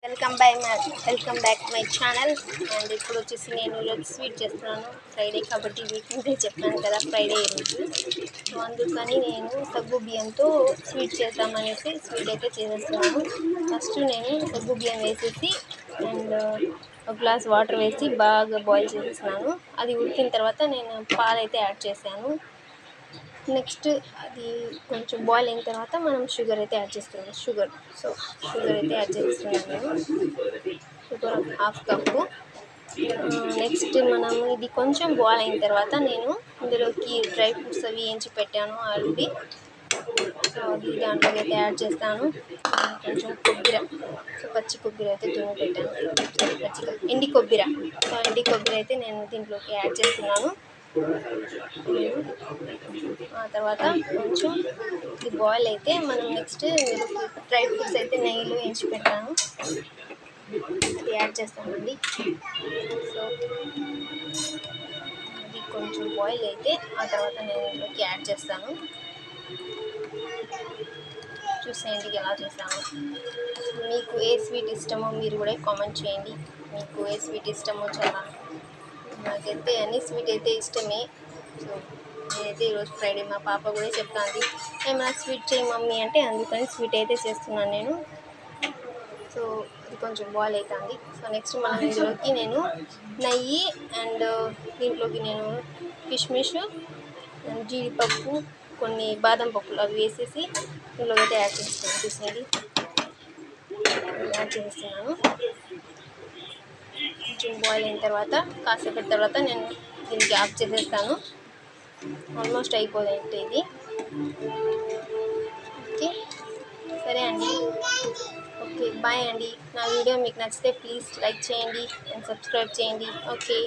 Welcome back my channel. And ఇప్పుడు వచ్చేసి నేను ఈరోజు స్వీట్ చేస్తున్నాను. ఫ్రైడే కాబట్టి వీక్ ముందే చెప్పాను కదా, ఫ్రైడే ఈరోజు. సో అందుకని నేను సగ్గు బియ్యంతో స్వీట్ చేద్దామనేసి స్వీట్ అయితే చేసేస్తున్నాను. ఫస్ట్ నేను సగ్గు బియ్యం వేసేసి అండ్ ఒక గ్లాస్ వాటర్ వేసి బాగా బాయిల్ చేసేస్తున్నాను. అది ఉడికిన తర్వాత నేను పాలైతే యాడ్ చేశాను. నెక్స్ట్ అది కొంచెం బాయిల్ అయిన తర్వాత మనం షుగర్ అయితే యాడ్ చేస్తున్నాం. షుగర్ అయితే యాడ్ చేస్తున్నాను నేను. Sugar half cup. నెక్స్ట్ మనం ఇది కొంచెం బాయిల్ అయిన తర్వాత నేను ఇందులోకి డ్రై ఫ్రూట్స్ అవి వేయించి పెట్టాను ఆల్రెడీ. సో అది దాంట్లోకి అయితే యాడ్ చేస్తాను. కొంచెం కొబ్బరి, పచ్చి కొబ్బరి అయితే తురిమి పెట్టాను. ఎండి కొబ్బరి అయితే నేను దీంట్లోకి యాడ్ చేస్తున్నాను. ఆ తర్వాత కొంచెం ఇది బాయిల్ అయితే మనం నెక్స్ట్ డ్రై ఫ్రూట్స్ అయితే నెయ్యిలో వేయించి పెట్టాను, అది యాడ్ చేస్తామండి. సో అది కొంచెం బాయిల్ అయితే ఆ తర్వాత నేను ఇందులోకి యాడ్ చేస్తాను. చూసేయండి ఎలా చేస్తాను. మీకు ఏ స్వీట్ ఇష్టమో మీరు కూడా కామెంట్ చేయండి. మీకు ఏ స్వీట్ ఇష్టమో చాలా. నాకైతే అన్ని స్వీట్ అయితే ఇష్టమే. సో నేనైతే ఈరోజు ఫ్రైడే మా పాప కూడా చెప్తాంది, ఏమైనా స్వీట్ చేయి మమ్మీ అంటే, అందుకని స్వీట్ అయితే చేస్తున్నాను నేను. సో ఇది కొంచెం బాయిల్ అవుతుంది. సో నెక్స్ట్ మనం ఇందులోకి నేను నెయ్యి అండ్ దీంట్లోకి నేను కిష్మిష్, జీడిపప్పు, కొన్ని బాదం పప్పులు అవి వేసేసి ఇందులో అయితే యాడ్ చేస్తున్నాను. చూసేది యాడ్ చేస్తున్నాను. కొంచెం బాయిల్ అయిన తర్వాత కాసేపటి తర్వాత నేను దీనికి ఆఫ్ చేసేస్తాను. ఆల్మోస్ట్ అయిపోయింది ఇది. ఓకే, సరే అండి. ఓకే, బాయ్ అండి. నా వీడియో మీకు నచ్చితే ప్లీజ్ లైక్ చేయండి అండ్ సబ్స్క్రైబ్ చేయండి. ఓకే.